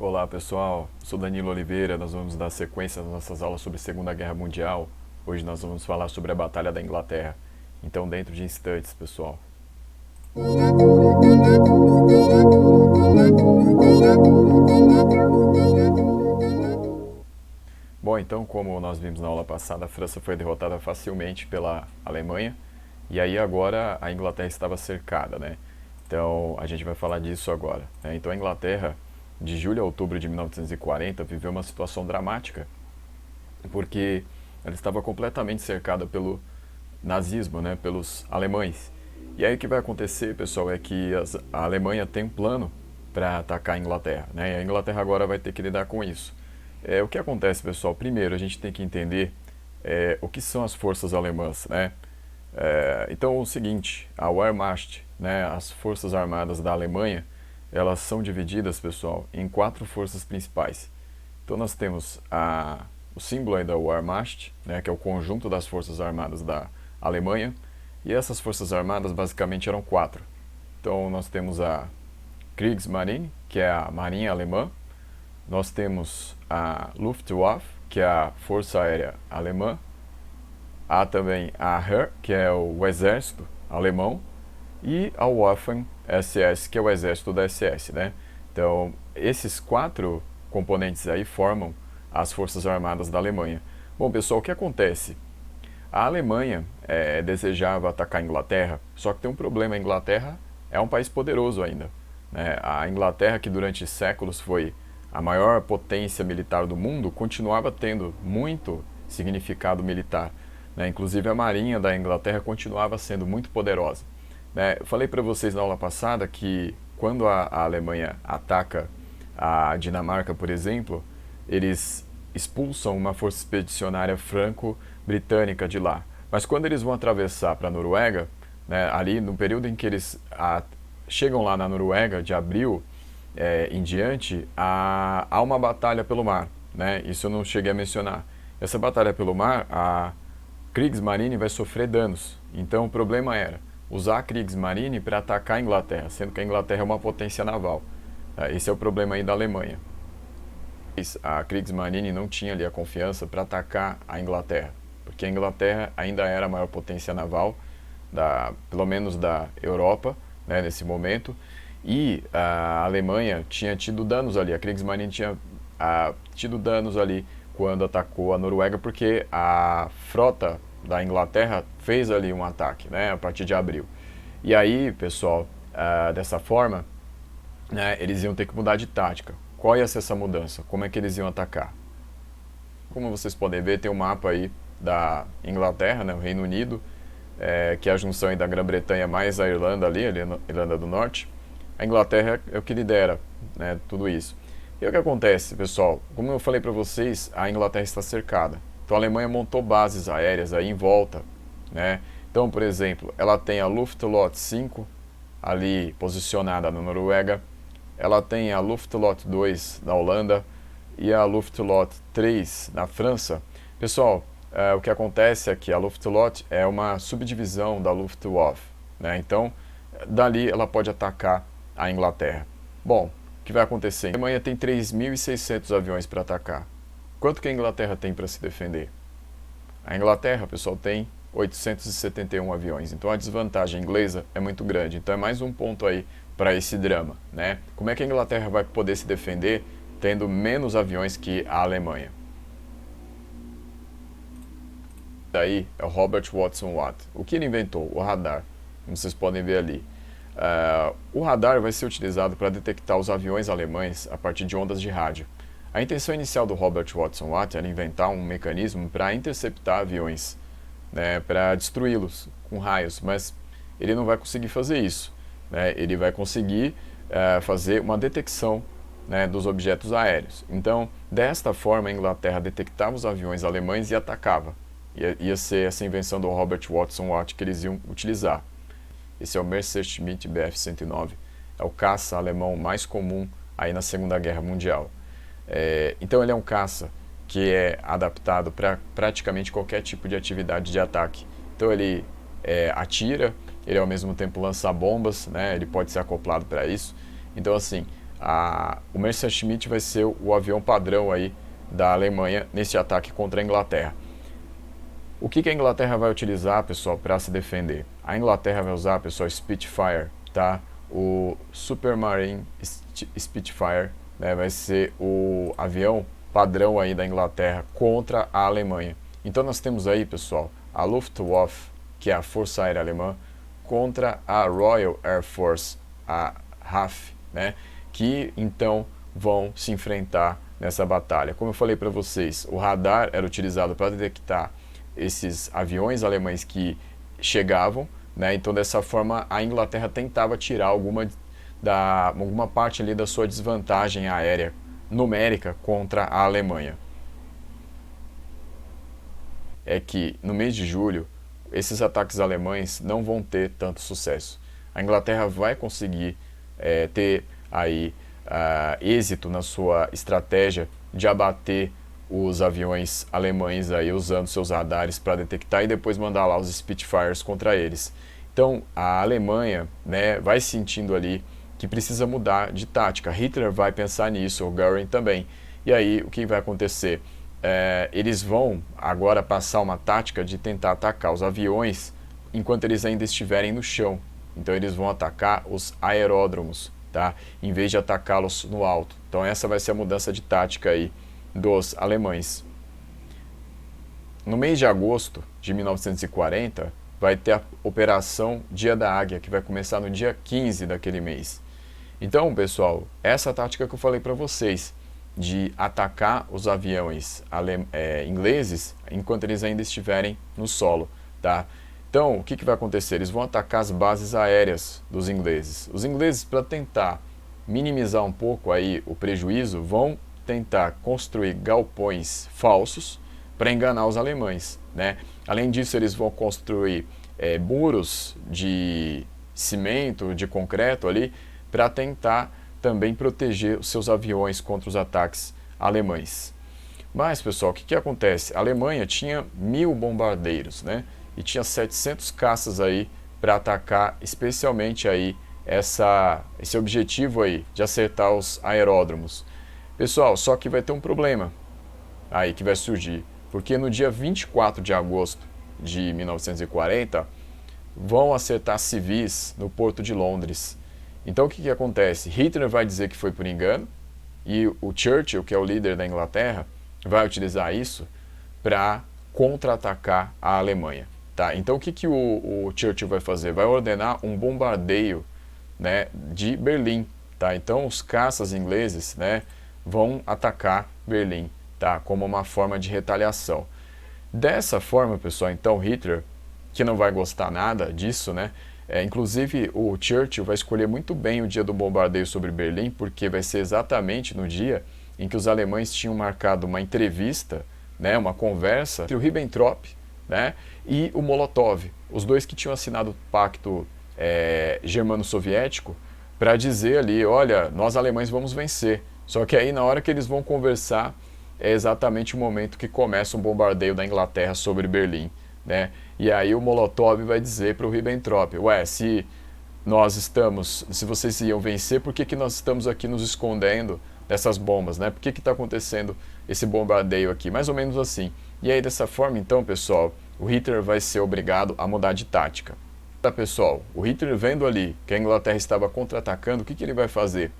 Olá pessoal, sou Danilo Oliveira, nós vamos dar sequência nas nossas aulas sobre Segunda Guerra Mundial. Hoje nós vamos falar sobre a Batalha da Inglaterra. Então dentro de instantes, pessoal. Bom, então como nós vimos na aula passada, a França foi derrotada facilmente pela Alemanha. E aí agora a Inglaterra estava cercada, né? Então a gente vai falar disso agora, né? Então a Inglaterra, de julho a outubro de 1940, viveu uma situação dramática, porque ela estava completamente cercada pelo nazismo, né, pelos alemães. E aí o que vai acontecer, pessoal, é que a Alemanha tem um plano para atacar a Inglaterra, né? E a Inglaterra agora vai ter que lidar com isso. O que acontece, pessoal? Primeiro, a gente tem que entender o que são as forças alemãs, né? Então, o seguinte, a Wehrmacht, né, as forças armadas da Alemanha, elas são divididas, pessoal, em 4 forças principais. Então nós temos o símbolo aí da Wehrmacht, né, que é o conjunto das forças armadas da Alemanha, e essas forças armadas basicamente eram 4. Então nós temos a Kriegsmarine, que é a marinha alemã, nós temos a Luftwaffe, que é a força aérea alemã, há também a Heer, que é o exército alemão, e a Waffen-SS, que é o exército da SS, né? Então, esses 4 componentes aí formam as forças armadas da Alemanha. Bom, pessoal, o que acontece? A Alemanha desejava atacar a Inglaterra, só que tem um problema, a Inglaterra é um país poderoso ainda, né? A Inglaterra, que durante séculos foi a maior potência militar do mundo, continuava tendo muito significado militar, né? Inclusive a marinha da Inglaterra continuava sendo muito poderosa. Eu falei para vocês na aula passada que quando a Alemanha ataca a Dinamarca, por exemplo, eles expulsam uma força expedicionária franco-britânica de lá. Mas quando eles vão atravessar para a Noruega, né, ali no período em que eles chegam lá na Noruega, de abril em diante, há uma batalha pelo mar, né? Isso eu não cheguei a mencionar. Essa batalha pelo mar, a Kriegsmarine vai sofrer danos. Então o problema era usar a Kriegsmarine para atacar a Inglaterra, sendo que a Inglaterra é uma potência naval. Esse é o problema aí da Alemanha. A Kriegsmarine não tinha ali a confiança para atacar a Inglaterra, porque a Inglaterra ainda era a maior potência naval, pelo menos da Europa, né, nesse momento, e a Alemanha tinha tido danos ali, a Kriegsmarine tinha tido danos ali quando atacou a Noruega, porque a frota da Inglaterra fez ali um ataque, né, a partir de abril. E aí, pessoal, dessa forma, né, eles iam ter que mudar de tática. Qual ia ser essa mudança? Como é que eles iam atacar? Como vocês podem ver, tem um mapa aí da Inglaterra, né, o Reino Unido, que é a junção aí da Grã-Bretanha mais a Irlanda ali, a Irlanda do Norte. A Inglaterra é o que lidera, né, tudo isso. E o que acontece, pessoal? Como eu falei para vocês, a Inglaterra está cercada. Então a Alemanha montou bases aéreas aí em volta, né? Então, por exemplo, ela tem a Luftwaffe 5 ali posicionada na Noruega, ela tem a Luftwaffe 2 na Holanda e a Luftwaffe 3 na França. Pessoal, o que acontece é que a Luftwaffe é uma subdivisão da Luftwaffe, né? Então, dali ela pode atacar a Inglaterra. Bom, o que vai acontecer? A Alemanha tem 3.600 aviões para atacar. Quanto que a Inglaterra tem para se defender? A Inglaterra, pessoal, tem 871 aviões. Então a desvantagem inglesa é muito grande. Então é mais um ponto aí para esse drama, né? Como é que a Inglaterra vai poder se defender tendo menos aviões que a Alemanha? Daí é o Robert Watson Watt. O que ele inventou? O radar, como vocês podem ver ali. O radar vai ser utilizado para detectar os aviões alemães a partir de ondas de rádio. A intenção inicial do Robert Watson Watt era inventar um mecanismo para interceptar aviões, né, para destruí-los com raios, mas ele não vai conseguir fazer isso, né? Ele vai conseguir fazer uma detecção, né, dos objetos aéreos. Então, desta forma, a Inglaterra detectava os aviões alemães e atacava. Ia ser essa invenção do Robert Watson Watt que eles iam utilizar. Esse é o Messerschmitt Bf-109, é o caça alemão mais comum aí na Segunda Guerra Mundial. Então ele é um caça que é adaptado para praticamente qualquer tipo de atividade de ataque. Então ele atira, ele ao mesmo tempo lança bombas, né? Ele pode ser acoplado para isso. Então assim, o Messerschmitt vai ser o avião padrão aí da Alemanha nesse ataque contra a Inglaterra. O que a Inglaterra vai utilizar, pessoal, para se defender? A Inglaterra vai usar, pessoal, Spitfire, tá? O Supermarine Spitfire, né, vai ser o avião padrão aí da Inglaterra contra a Alemanha. Então nós temos aí, pessoal, a Luftwaffe, que é a Força Aérea Alemã, contra a Royal Air Force, a RAF, né, que então vão se enfrentar nessa batalha. Como eu falei para vocês, o radar era utilizado para detectar esses aviões alemães que chegavam, né, então dessa forma a Inglaterra tentava tirar alguma parte ali da sua desvantagem aérea numérica contra a Alemanha. É que no mês de julho esses ataques alemães não vão ter tanto sucesso. A Inglaterra vai conseguir ter aí êxito na sua estratégia de abater os aviões alemães aí usando seus radares para detectar e depois mandar lá os Spitfires contra eles. Então a Alemanha, né, vai sentindo ali que precisa mudar de tática. Hitler vai pensar nisso, o Göring também. E aí o que vai acontecer? Eles vão agora passar uma tática de tentar atacar os aviões enquanto eles ainda estiverem no chão. Então eles vão atacar os aeródromos, tá? Em vez de atacá-los no alto. Então essa vai ser a mudança de tática aí dos alemães. No mês de agosto de 1940, vai ter a Operação Dia da Águia, que vai começar no dia 15 daquele mês. Então, pessoal, essa tática que eu falei para vocês, de atacar os aviões ingleses enquanto eles ainda estiverem no solo, tá? Então, o que vai acontecer? Eles vão atacar as bases aéreas dos ingleses. Os ingleses, para tentar minimizar um pouco aí o prejuízo, vão tentar construir galpões falsos para enganar os alemães, né? Além disso, eles vão construir muros de cimento, de concreto ali, para tentar também proteger os seus aviões contra os ataques alemães. Mas, pessoal, o que acontece? A Alemanha tinha 1000 bombardeiros, né? E tinha 700 caças aí para atacar, especialmente aí esse objetivo aí de acertar os aeródromos. Pessoal, só que vai ter um problema aí que vai surgir, porque no dia 24 de agosto de 1940 vão acertar civis no Porto de Londres. Então o que acontece? Hitler vai dizer que foi por engano e o Churchill, que é o líder da Inglaterra, vai utilizar isso para contra-atacar a Alemanha. Tá? Então o que o Churchill vai fazer? Vai ordenar um bombardeio, né, de Berlim. Tá? Então os caças ingleses, né, vão atacar Berlim, tá? Como uma forma de retaliação. Dessa forma, pessoal, então Hitler, que não vai gostar nada disso, né? Inclusive o Churchill vai escolher muito bem o dia do bombardeio sobre Berlim, porque vai ser exatamente no dia em que os alemães tinham marcado uma entrevista, né, uma conversa entre o Ribbentrop, né, e o Molotov, os dois que tinham assinado o pacto germano-soviético, para dizer ali, olha, nós alemães vamos vencer. Só que aí na hora que eles vão conversar, é exatamente o momento que começa um bombardeio da Inglaterra sobre Berlim, né? E aí o Molotov vai dizer para o Ribbentrop, ué, se vocês iam vencer, por que nós estamos aqui nos escondendo dessas bombas, né? Por que está acontecendo esse bombardeio aqui? Mais ou menos assim. E aí dessa forma, então, pessoal, o Hitler vai ser obrigado a mudar de tática. Tá, pessoal, o Hitler vendo ali que a Inglaterra estava contra-atacando, o que ele vai fazer?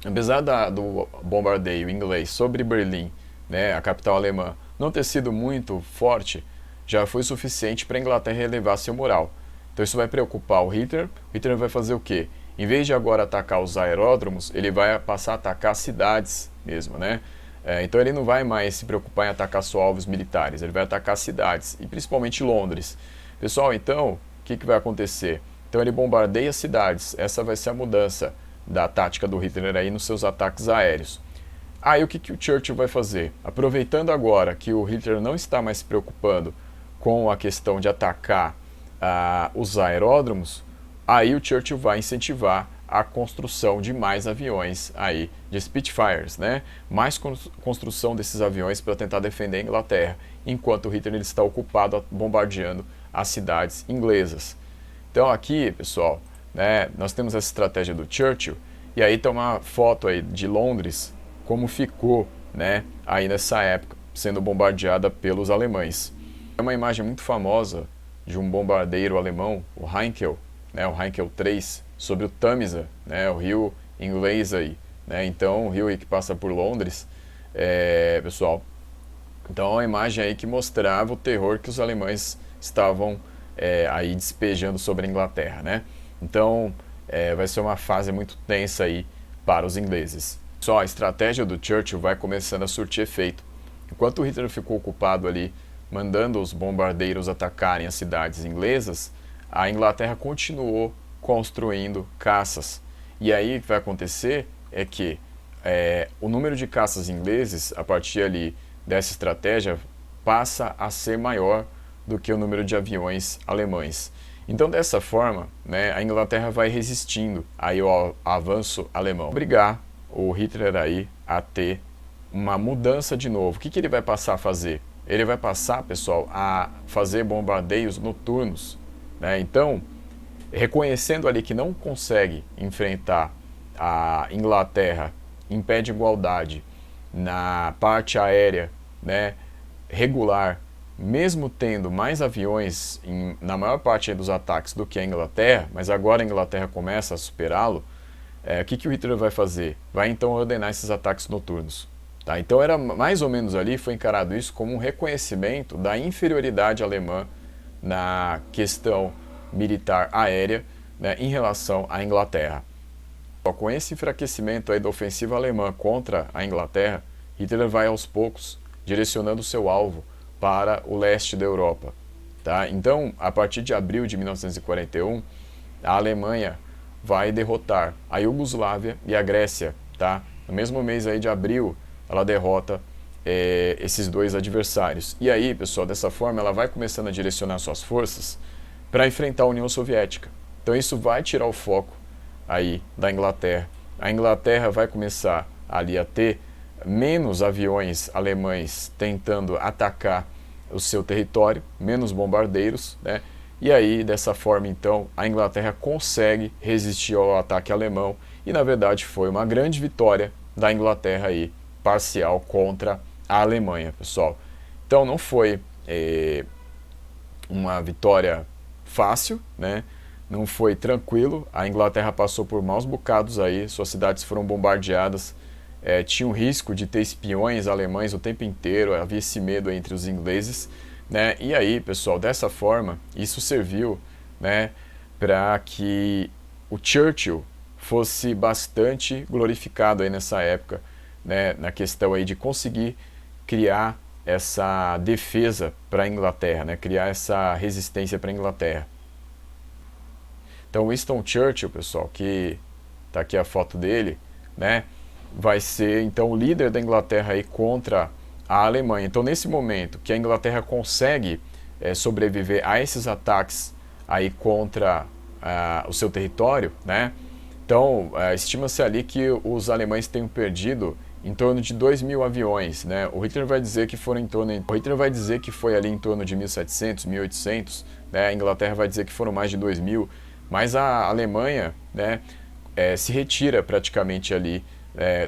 Apesar do bombardeio inglês sobre Berlim, né, a capital alemã, não ter sido muito forte, já foi suficiente para a Inglaterra elevar seu moral. Então isso vai preocupar o Hitler. O Hitler vai fazer o quê? Em vez de agora atacar os aeródromos, ele vai passar a atacar cidades mesmo, né? Então ele não vai mais se preocupar em atacar só alvos militares, ele vai atacar cidades, e principalmente Londres. Pessoal, então, o que vai acontecer? Então ele bombardeia cidades, essa vai ser a mudança da tática do Hitler aí nos seus ataques aéreos. Aí o que o Churchill vai fazer? Aproveitando agora que o Hitler não está mais se preocupando com a questão de atacar os aeródromos, aí o Churchill vai incentivar a construção de mais aviões aí, de Spitfires, né? Mais construção desses aviões para tentar defender a Inglaterra, enquanto o Hitler está ocupado bombardeando as cidades inglesas. Então aqui, pessoal, né, nós temos essa estratégia do Churchill, E aí tem uma foto aí de Londres, como ficou, né, aí nessa época, sendo bombardeada pelos alemães. É uma imagem muito famosa de um bombardeiro alemão, o Heinkel, né, o Heinkel 3, sobre o Tamisa, né, o rio inglês aí, né, então o rio aí que passa por Londres, pessoal. Então é uma imagem aí que mostrava o terror que os alemães estavam aí despejando sobre a Inglaterra, né? Então vai ser uma fase muito tensa aí para os ingleses. Só a estratégia do Churchill vai começando a surtir efeito. Enquanto o Hitler ficou ocupado ali mandando os bombardeiros atacarem as cidades inglesas, a Inglaterra continuou construindo caças. E aí o que vai acontecer é que o número de caças ingleses, a partir ali dessa estratégia, passa a ser maior do que o número de aviões alemães. Então, dessa forma, né, a Inglaterra vai resistindo aí ao avanço alemão. Obrigar o Hitler aí a ter uma mudança de novo. O que ele vai passar a fazer? Ele vai passar, pessoal, a fazer bombardeios noturnos, né? Então, reconhecendo ali que não consegue enfrentar a Inglaterra em pé de igualdade na parte aérea, né, regular, mesmo tendo mais aviões na maior parte dos ataques do que a Inglaterra, mas agora a Inglaterra começa a superá-lo, o que o Hitler vai fazer? Vai então ordenar esses ataques noturnos. Tá? Então era mais ou menos ali, foi encarado isso como um reconhecimento da inferioridade alemã na questão militar aérea, né, em relação à Inglaterra. Com esse enfraquecimento aí da ofensiva alemã contra a Inglaterra, Hitler vai aos poucos direcionando seu alvo para o leste da Europa. Tá? Então, a partir de abril de 1941, a Alemanha vai derrotar a Iugoslávia e a Grécia. Tá? No mesmo mês aí de abril, ela derrota esses dois adversários. E aí, pessoal, dessa forma, ela vai começando a direcionar suas forças para enfrentar a União Soviética. Então, isso vai tirar o foco aí da Inglaterra. A Inglaterra vai começar ali a ter menos aviões alemães tentando atacar o seu território, menos bombardeiros, né? E aí, dessa forma, então, a Inglaterra consegue resistir ao ataque alemão e, na verdade, foi uma grande vitória da Inglaterra aí, parcial contra a Alemanha, pessoal. Então, não foi uma vitória fácil, né? Não foi tranquilo, a Inglaterra passou por maus bocados aí, suas cidades foram bombardeadas, tinha um risco de ter espiões alemães o tempo inteiro, havia esse medo entre os ingleses, né? E aí, pessoal, dessa forma, isso serviu, né, para que o Churchill fosse bastante glorificado aí nessa época, né, na questão aí de conseguir criar essa defesa para a Inglaterra, né, criar essa resistência para a Inglaterra. Então, Winston Churchill, pessoal, que está aqui a foto dele, né, vai ser então o líder da Inglaterra aí contra a Alemanha. Então, nesse momento que a Inglaterra consegue sobreviver a esses ataques aí contra o seu território, né, então estima-se ali que os alemães tenham perdido em torno de 2.000 aviões, né? O Hitler vai dizer que foram que foi ali em torno de 1.700, 1.800, né? A Inglaterra vai dizer que foram mais de 2.000. Mas a Alemanha, né, se retira praticamente ali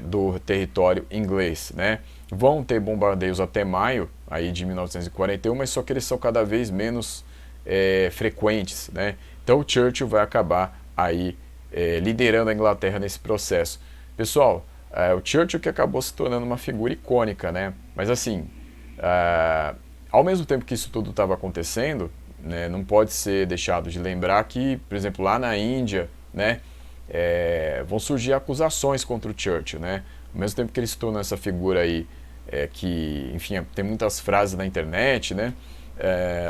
do território inglês, né? Vão ter bombardeios até maio aí de 1941, mas só que eles são cada vez menos frequentes, né? Então o Churchill vai acabar aí liderando a Inglaterra nesse processo. Pessoal, o Churchill que acabou se tornando uma figura icônica, né? Mas assim, ao mesmo tempo que isso tudo estava acontecendo, né, não pode ser deixado de lembrar que, por exemplo, lá na Índia, né, vão surgir acusações contra o Churchill, né? Ao mesmo tempo que ele se tornou essa figura aí, que, enfim, tem muitas frases na internet, né?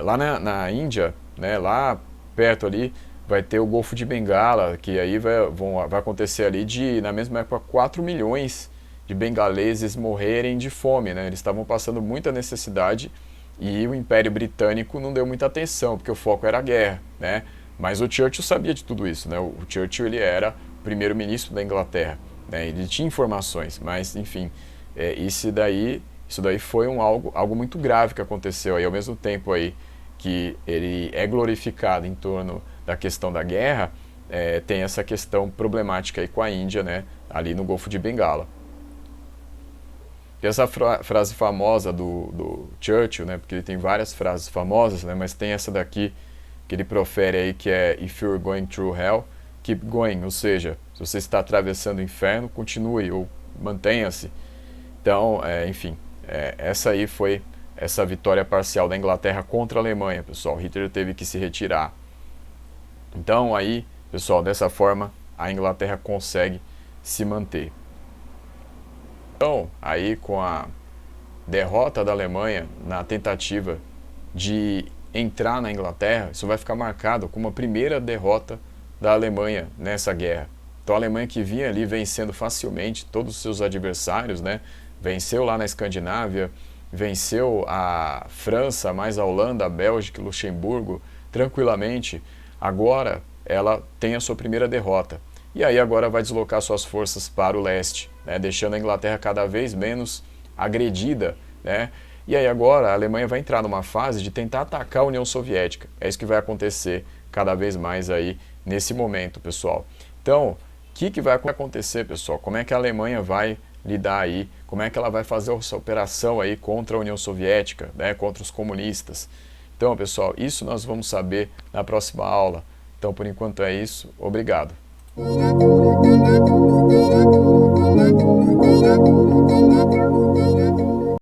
Lá na Índia, né, lá perto ali, vai ter o Golfo de Bengala, que aí vai acontecer ali na mesma época, 4 milhões de bengaleses morrerem de fome, né? Eles estavam passando muita necessidade e o Império Britânico não deu muita atenção, porque o foco era a guerra, né? Mas o Churchill sabia de tudo isso, né? O Churchill, ele era o primeiro-ministro da Inglaterra, né? Ele tinha informações, mas, enfim, isso daí foi algo muito grave que aconteceu aí, ao mesmo tempo aí que ele é glorificado em torno da questão da guerra, tem essa questão problemática aí com a Índia, né, ali no Golfo de Bengala. Essa frase famosa do Churchill, né, porque ele tem várias frases famosas, né, mas tem essa daqui que ele profere aí, que é "If you're going through hell, keep going", ou seja, se você está atravessando o inferno, continue ou mantenha-se. Então, enfim, essa aí foi essa vitória parcial da Inglaterra contra a Alemanha, pessoal. Hitler teve que se retirar. Então aí, pessoal, dessa forma a Inglaterra consegue se manter. Então, aí com a derrota da Alemanha na tentativa de entrar na Inglaterra, isso vai ficar marcado como a primeira derrota da Alemanha nessa guerra. Então a Alemanha, que vinha ali vencendo facilmente todos os seus adversários, né? Venceu lá na Escandinávia, venceu a França, mais a Holanda, a Bélgica e Luxemburgo tranquilamente. Agora ela tem a sua primeira derrota. E aí agora vai deslocar suas forças para o leste, né? Deixando a Inglaterra cada vez menos agredida, né? E aí agora a Alemanha vai entrar numa fase de tentar atacar a União Soviética. É isso que vai acontecer cada vez mais aí nesse momento, pessoal. Então, o que vai acontecer, pessoal? Como é que a Alemanha vai lidar aí? Como é que ela vai fazer essa operação aí contra a União Soviética, né? Contra os comunistas? Então, pessoal, isso nós vamos saber na próxima aula. Então, por enquanto é isso. Obrigado.